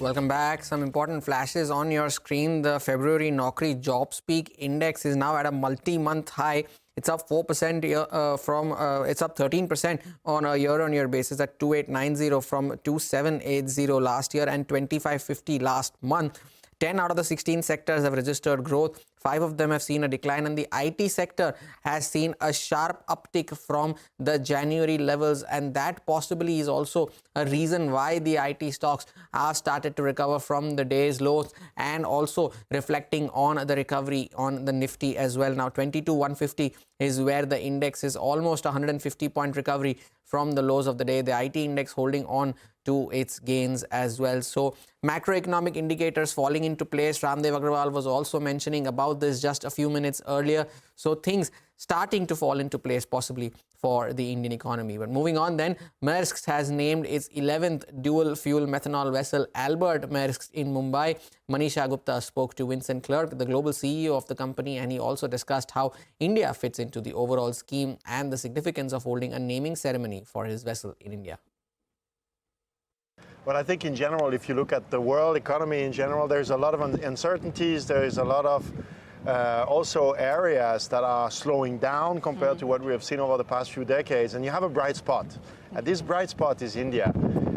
Welcome back. Some important flashes on your screen. The February Naukri Jobs Peak Index is now at a multi-month high. It's up 4% it's up 13% on a year-on-year basis at 2890 from 2780 last year and 2550 last month. 10 out of the 16 sectors have registered growth. 5 of them have seen a decline, and the IT sector has seen a sharp uptick from the January levels, and that possibly is also a reason why the IT stocks are started to recover from the day's lows, and also reflecting on the recovery on the Nifty as well. Now 22,150 is where the index is, almost 150-point recovery from the lows of the day. The IT index holding on to its gains as well. So macroeconomic indicators falling into place. Ramdev Agrawal was also mentioning about this just a few minutes earlier. So things starting to fall into place possibly for the Indian economy. But moving on then, Maersk has named its 11th dual-fuel methanol vessel Albert Maersk in Mumbai. Manisha Gupta spoke to Vincent Clerc, the global CEO of the company, and he also discussed how India fits into the overall scheme and the significance of holding a naming ceremony for his vessel in India. Well, I think in general, if you look at the world economy in general, there's a lot of uncertainties. There is a lot of also areas that are slowing down compared to what we have seen over the past few decades. And you have a bright spot. And this bright spot is India.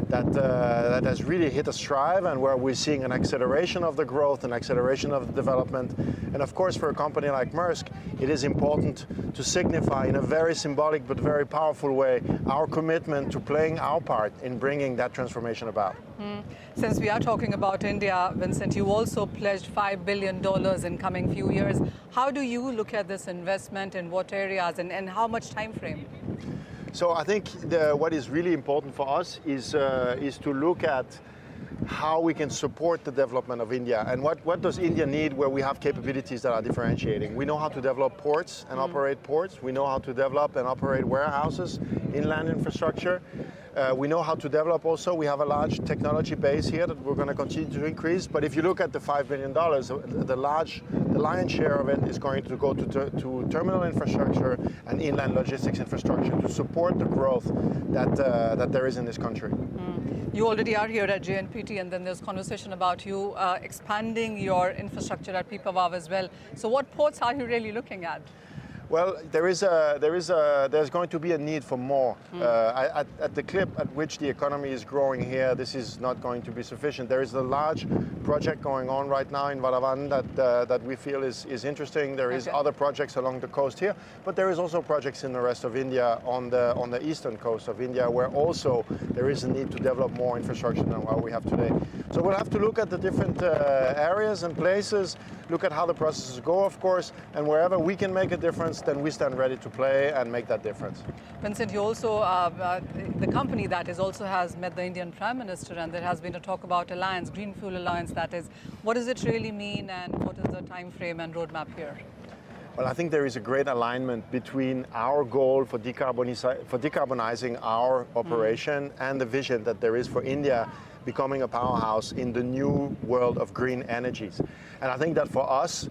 That has really hit a stride, and where we're seeing an acceleration of the growth, an acceleration of the development. And of course, for a company like Maersk, it is important to signify in a very symbolic but very powerful way our commitment to playing our part in bringing that transformation about. Since we are talking about India, Vincent, you also pledged $5 billion in coming few years. How do you look at this investment, in what areas, and how much time frame? So I think what is really important for us is to look at how we can support the development of India, and what does India need where we have capabilities that are differentiating. We know how to develop ports and operate ports. We know how to develop and operate warehouses, inland infrastructure. We know how to develop also. We have a large technology base here that we're going to continue to increase. But if you look at the $5 billion, the lion's share of it is going to go to terminal infrastructure and inland logistics infrastructure to support the growth that there is in this country. You already are here at JNPT, and then there's conversation about you expanding your infrastructure at Pipavav as well. So what ports are you really looking at? Well, there's going to be a need for more. At the clip at which the economy is growing here, this is not going to be sufficient. There is a large project going on right now in Vadavan that we feel is interesting. There is other projects along the coast here, but there is also projects in the rest of India on the eastern coast of India, where also there is a need to develop more infrastructure than what we have today. So we'll have to look at the different areas and places, look at how the processes go, of course, and wherever we can make a difference, then we stand ready to play and make that difference. Vincent, you also, the company that is also has met the Indian Prime Minister, and there has been a talk about alliance, Green Fuel Alliance, that is. What does it really mean, and what is the time frame and roadmap here? Well, I think there is a great alignment between our goal for decarbonizing our operation and the vision that there is for India becoming a powerhouse in the new world of green energies. And I think that for us,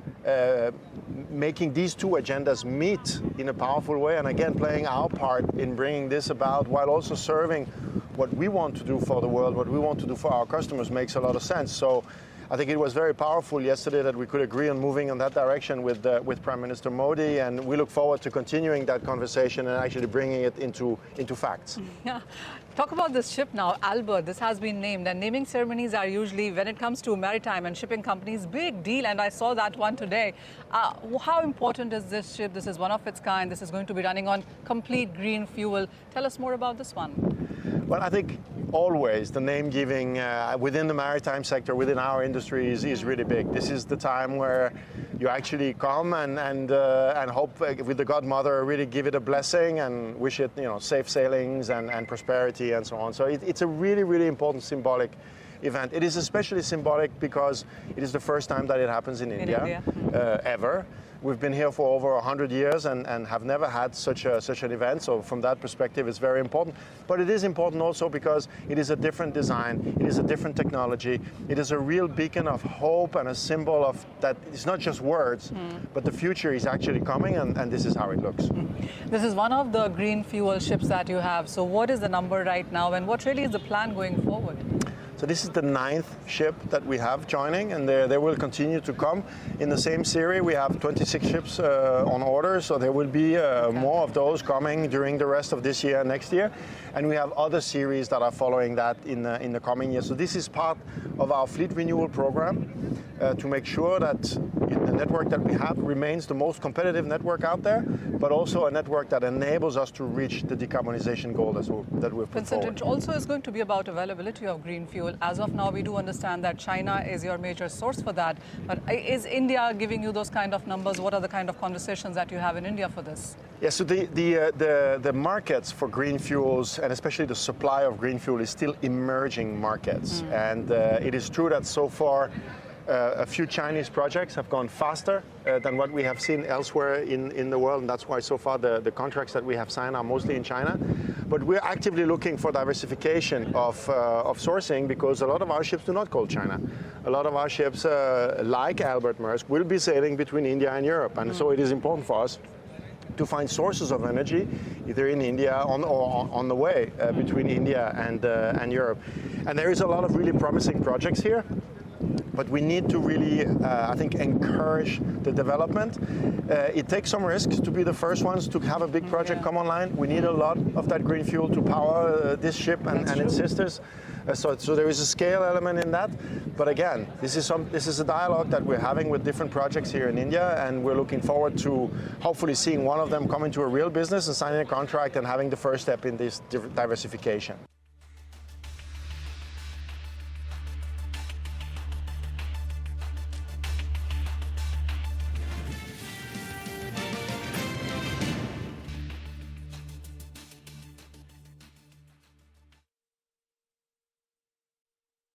making these two agendas meet in a powerful way, and again playing our part in bringing this about while also serving what we want to do for the world, what we want to do for our customers, makes a lot of sense. So I think it was very powerful yesterday that we could agree on moving in that direction with Prime Minister Modi, and we look forward to continuing that conversation and actually bringing it into facts. Yeah. Talk about this ship now, Albert. This has been named, and naming ceremonies are usually, when it comes to maritime and shipping companies, big deal, and I saw that one today. How important is this ship? This is one of its kind. This is going to be running on complete green fuel. Tell us more about this one. Well, I think always the name giving within the maritime sector, within our industry, is really big. This is the time where you actually come and hope with the Godmother, really give it a blessing and wish it, safe sailings and prosperity and so on. So it's a really, really important symbolic event. It is especially symbolic because it is the first time that it happens in India. Ever. We've been here for over 100 years and have never had such an event. So from that perspective, it's very important. But it is important also because it is a different design. It is a different technology. It is a real beacon of hope and a symbol of that it's not just words, but the future is actually coming, and this is how it looks. This is one of the green fuel ships that you have. So what is the number right now, and what really is the plan going forward? So So this is the 9th ship that we have joining, and they will continue to come. In the same series, we have 26 ships on order, so there will be more of those coming during the rest of this year and next year. And we have other series that are following that in the coming years. So this is part of our fleet renewal program to make sure that the network that we have remains the most competitive network out there, but also a network that enables us to reach the decarbonization goal that we've put Vincent, forward. it also is going to be about availability of green fuel. As of now, we do understand that China is your major source for that. But is India giving you those kind of numbers? What are the kind of conversations that you have in India for this? Yeah, so the markets for green fuels, and especially the supply of green fuel, is still emerging markets. And it is true that so far a few Chinese projects have gone faster than what we have seen elsewhere in the world, and that's why so far the contracts that we have signed are mostly in China. But we're actively looking for diversification of sourcing, because a lot of our ships do not call China. A lot of our ships, like Albert Maersk, will be sailing between India and Europe, and so it is important for us to find sources of energy, either in India or on the way between India and Europe. And there is a lot of really promising projects here. But we need to really, I think, encourage the development. It takes some risks to be the first ones to have a big project come online. We need a lot of that green fuel to power this ship and its sisters. So there is a scale element in that. But again, this is a dialogue that we're having with different projects here in India, and we're looking forward to hopefully seeing one of them come into a real business and signing a contract and having the first step in this diversification.